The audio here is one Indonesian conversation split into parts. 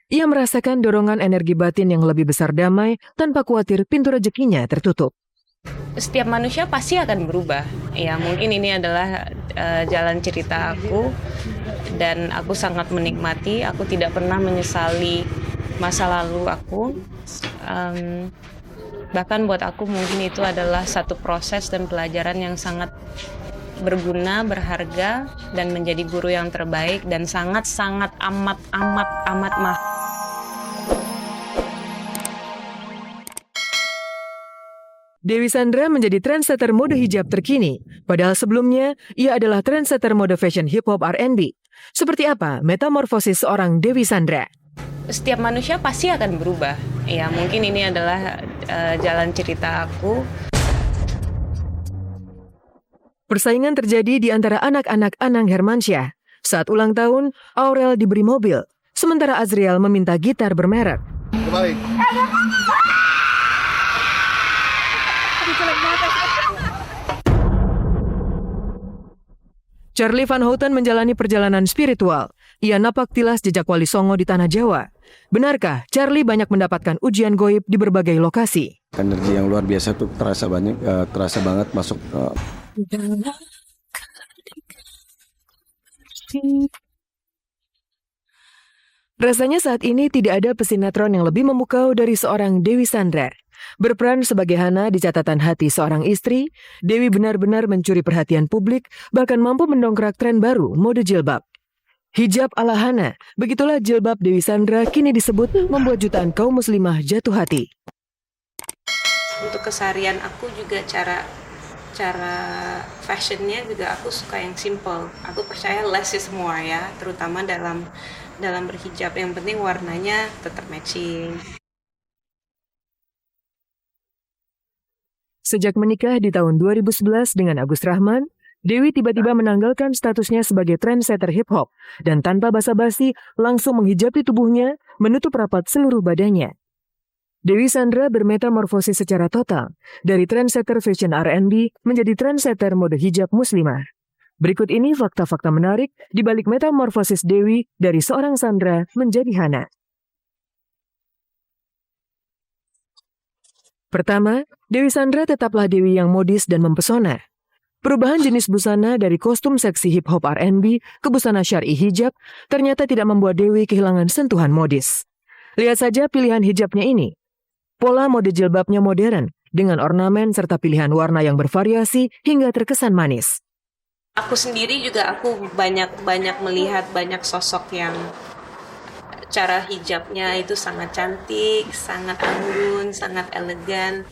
Ia merasakan dorongan energi batin yang lebih besar damai tanpa khawatir pintu rezekinya tertutup. Setiap manusia pasti akan berubah. Ya, mungkin ini adalah jalan cerita aku dan aku sangat menikmati. Aku tidak pernah menyesali masa lalu aku. Bahkan buat aku mungkin itu adalah satu proses dan pelajaran yang sangat berguna, berharga, dan menjadi guru yang terbaik dan sangat-sangat amat mahal. Dewi Sandra menjadi trendsetter mode hijab terkini, padahal sebelumnya ia adalah trendsetter mode fashion hip-hop R&B. Seperti apa metamorfosis seorang Dewi Sandra? Setiap manusia pasti akan berubah. Ya, mungkin ini adalah jalan cerita aku. Persaingan terjadi di antara anak-anak Anang Hermansyah. Saat ulang tahun, Aurel diberi mobil, sementara Azriel meminta gitar bermerek. Kembali. Charlie Van Houten menjalani perjalanan spiritual. Ia napak tilas jejak Wali Songo di Tanah Jawa. Benarkah Charlie banyak mendapatkan ujian goib di berbagai lokasi? Energi yang luar biasa tuh terasa banget masuk. Rasanya saat ini tidak ada pesinetron yang lebih memukau dari seorang Dewi Sandra. Berperan sebagai Hana di catatan hati seorang istri, Dewi benar-benar mencuri perhatian publik, bahkan mampu mendongkrak tren baru mode jilbab. Hijab ala Hana, begitulah jilbab Dewi Sandra kini disebut membuat jutaan kaum muslimah jatuh hati. Untuk keseharian aku juga cara fashionnya juga aku suka yang simple. Aku percaya less is more ya, terutama dalam berhijab. Yang penting warnanya tetap matching. Sejak menikah di tahun 2011 dengan Agus Rahman, Dewi tiba-tiba menanggalkan statusnya sebagai trendsetter hip-hop dan tanpa basa-basi langsung menghijabi tubuhnya, menutup rapat seluruh badannya. Dewi Sandra bermetamorfosis secara total dari trendsetter fashion R&B menjadi trendsetter mode hijab muslimah. Berikut ini fakta-fakta menarik di balik metamorfosis Dewi dari seorang Sandra menjadi Hana. Pertama, Dewi Sandra tetaplah Dewi yang modis dan mempesona. Perubahan jenis busana dari kostum seksi hip-hop R&B ke busana syar'i hijab ternyata tidak membuat Dewi kehilangan sentuhan modis. Lihat saja pilihan hijabnya ini. Pola mode jilbabnya modern, dengan ornamen serta pilihan warna yang bervariasi hingga terkesan manis. Aku sendiri juga banyak melihat banyak sosok yang cara hijabnya itu sangat cantik, sangat anggun, sangat elegan.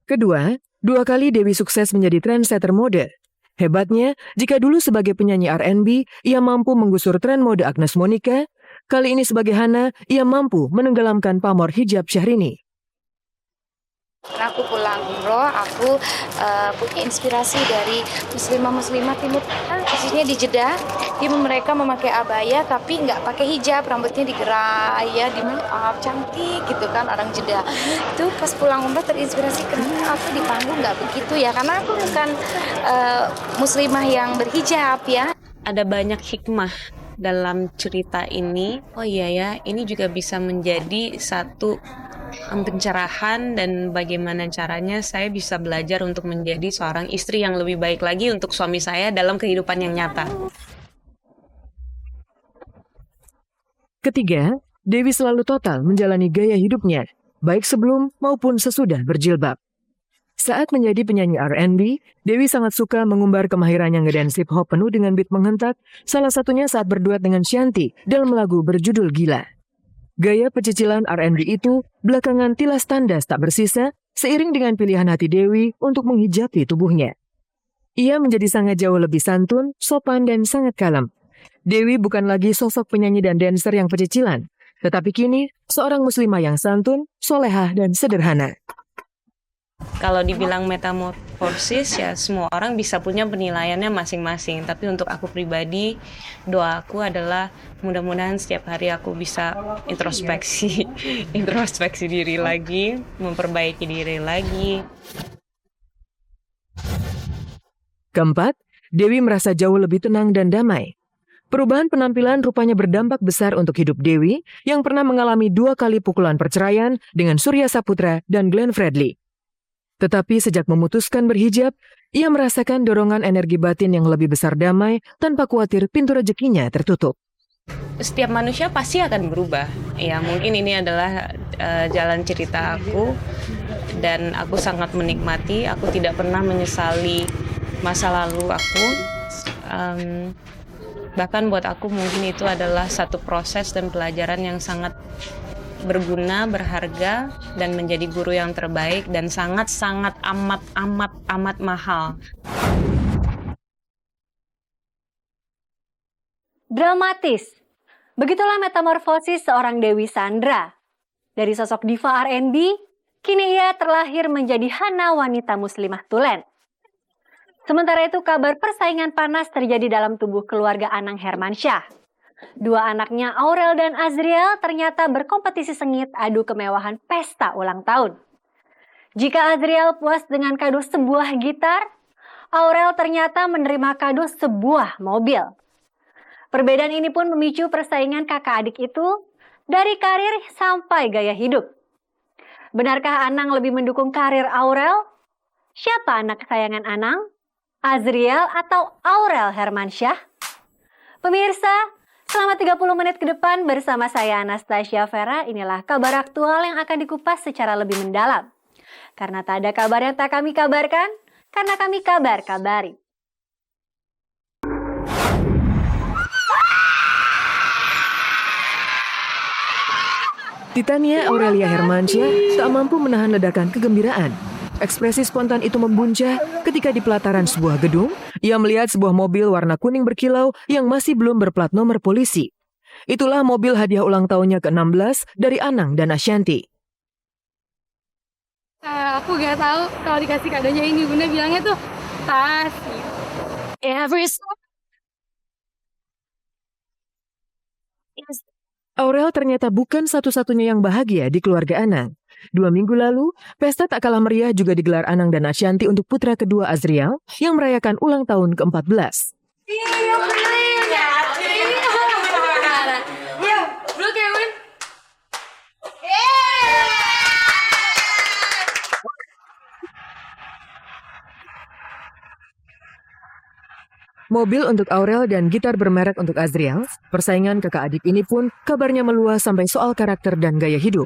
Kedua, 2 kali Dewi sukses menjadi trendsetter mode. Hebatnya, jika dulu sebagai penyanyi R&B, ia mampu menggusur tren mode Agnes Monica, kali ini sebagai Hana, ia mampu menenggelamkan pamor hijab Syahrini. Aku pulang umroh, aku punya inspirasi dari muslimah timur tengah, khususnya di Jeddah. Mereka memakai abaya tapi nggak pakai hijab, rambutnya digerai, ya, di make up, cantik gitu kan orang Jeddah. Itu pas pulang umroh terinspirasi, kenapa aku di panggung nggak begitu ya? Karena aku bukan muslimah yang berhijab ya. Ada banyak hikmah dalam cerita ini. Oh iya ya, ini juga bisa menjadi satu pencerahan dan bagaimana caranya saya bisa belajar untuk menjadi seorang istri yang lebih baik lagi untuk suami saya dalam kehidupan yang nyata. Ketiga, Dewi selalu total menjalani gaya hidupnya, baik sebelum maupun sesudah berjilbab. Saat menjadi penyanyi R&B, Dewi sangat suka mengumbar kemahirannya ngedance hip-hop penuh dengan beat menghentak, salah satunya saat berduet dengan Shanti dalam lagu berjudul Gila. Gaya pecicilan R&B itu belakangan tilas tandas tak bersisa seiring dengan pilihan hati Dewi untuk menghijabi tubuhnya. Ia menjadi sangat jauh lebih santun, sopan, dan sangat kalem. Dewi bukan lagi sosok penyanyi dan dancer yang pecicilan, tetapi kini seorang muslimah yang santun, solehah, dan sederhana. Kalau dibilang metamorfosis ya semua orang bisa punya penilaiannya masing-masing. Tapi untuk aku pribadi, doaku adalah mudah-mudahan setiap hari aku bisa introspeksi diri lagi, memperbaiki diri lagi. Keempat, Dewi merasa jauh lebih tenang dan damai. Perubahan penampilan rupanya berdampak besar untuk hidup Dewi yang pernah mengalami 2 kali pukulan perceraian dengan Surya Saputra dan Glenn Fredly. Tetapi sejak memutuskan berhijab, ia merasakan dorongan energi batin yang lebih besar damai tanpa khawatir pintu rezekinya tertutup. Setiap manusia pasti akan berubah. Ya, mungkin ini adalah jalan cerita aku dan aku sangat menikmati. Aku tidak pernah menyesali masa lalu aku. Bahkan buat aku mungkin itu adalah satu proses dan pelajaran yang sangat berguna, berharga, dan menjadi guru yang terbaik dan sangat-sangat amat mahal. Dramatis. Begitulah metamorfosis seorang Dewi Sandra. Dari sosok diva R&B, kini ia terlahir menjadi Hana wanita muslimah tulen. Sementara itu kabar persaingan panas terjadi dalam tubuh keluarga Anang Hermansyah. 2 anaknya Aurel dan Azriel ternyata berkompetisi sengit adu kemewahan pesta ulang tahun. Jika Azriel puas dengan kado sebuah gitar, Aurel ternyata menerima kado sebuah mobil. Perbedaan ini pun memicu persaingan kakak adik itu dari karir sampai gaya hidup. Benarkah Anang lebih mendukung karir Aurel? Siapa anak kesayangan Anang? Azriel atau Aurel Hermansyah? Pemirsa, selama 30 menit ke depan bersama saya Anastasia Vera, inilah kabar aktual yang akan dikupas secara lebih mendalam. Karena tak ada kabar yang tak kami kabarkan, karena kami kabar-kabari. Titania Aurelia Hermansyah tak mampu menahan ledakan kegembiraan. Ekspresi spontan itu membuncah ketika di pelataran sebuah gedung, ia melihat sebuah mobil warna kuning berkilau yang masih belum berplat nomor polisi. Itulah mobil hadiah ulang tahunnya ke-16 dari Anang dan Ashanti. Aku gak tahu kalau dikasih kadonya ini, Bunda bilangnya tuh tas. Aurel ternyata bukan satu-satunya yang bahagia di keluarga Anang. 2 minggu lalu, pesta tak kalah meriah juga digelar Anang dan Ashanti untuk putra kedua Azriel yang merayakan ulang tahun ke-14. Mobil untuk Aurel dan gitar bermerek untuk Azriel, persaingan kakak adik ini pun kabarnya meluas sampai soal karakter dan gaya hidup.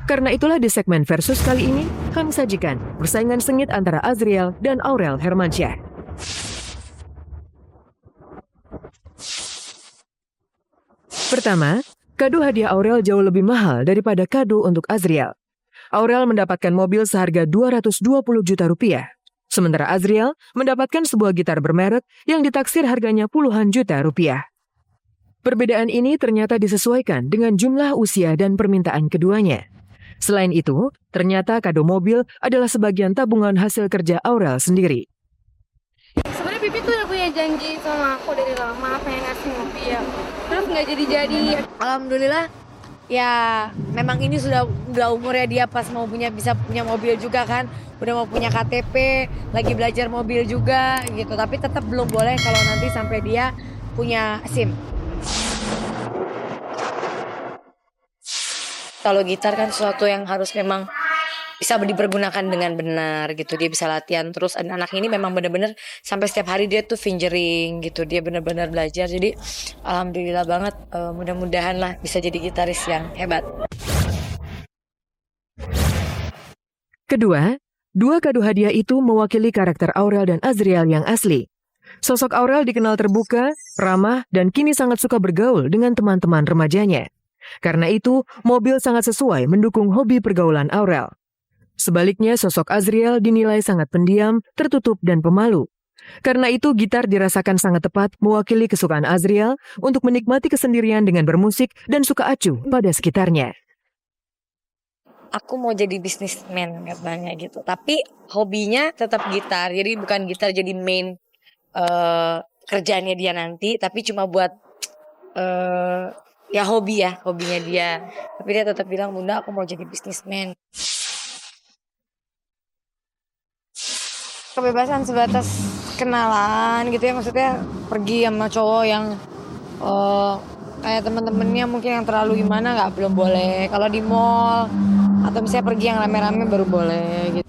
Karena itulah di segmen Versus kali ini, kami sajikan persaingan sengit antara Azriel dan Aurel Hermansyah. Pertama, kado hadiah Aurel jauh lebih mahal daripada kado untuk Azriel. Aurel mendapatkan mobil seharga 220 juta rupiah. Sementara Azriel mendapatkan sebuah gitar bermerek yang ditaksir harganya puluhan juta rupiah. Perbedaan ini ternyata disesuaikan dengan jumlah usia dan permintaan keduanya. Selain itu, ternyata kado mobil adalah sebagian tabungan hasil kerja Aurel sendiri. Sebenarnya Pipi tuh udah punya janji sama aku dari lama pengen ngasih mobil, terus nggak jadi. Alhamdulillah, ya memang ini sudah umurnya dia pas mau bisa punya mobil juga kan. Udah mau punya KTP, lagi belajar mobil juga gitu. Tapi tetap belum boleh kalau nanti sampai dia punya SIM. Kalau gitar kan sesuatu yang harus memang bisa dipergunakan dengan benar gitu. Dia bisa latihan terus. Anak ini memang benar-benar sampai setiap hari dia tuh fingering gitu. Dia benar-benar belajar. Jadi alhamdulillah banget. Mudah-mudahan lah bisa jadi gitaris yang hebat. Kedua, 2 kado hadiah itu mewakili karakter Aurel dan Azriel yang asli. Sosok Aurel dikenal terbuka, ramah, dan kini sangat suka bergaul dengan teman-teman remajanya. Karena itu, mobil sangat sesuai mendukung hobi pergaulan Aurel. Sebaliknya, sosok Azriel dinilai sangat pendiam, tertutup, dan pemalu. Karena itu, gitar dirasakan sangat tepat mewakili kesukaan Azriel untuk menikmati kesendirian dengan bermusik dan suka acuh pada sekitarnya. Aku mau jadi bisnismen katanya gitu. Tapi hobinya tetap gitar. Jadi bukan gitar jadi main kerjaannya dia nanti. Tapi cuma buat ya hobinya dia. Tapi dia tetap bilang, Bunda aku mau jadi bisnismen. Kebebasan sebatas kenalan gitu ya. Maksudnya pergi sama cowok yang kayak temen-temennya mungkin yang terlalu gimana belum boleh. Kalau di mall atau misalnya pergi yang rame-rame baru boleh gitu.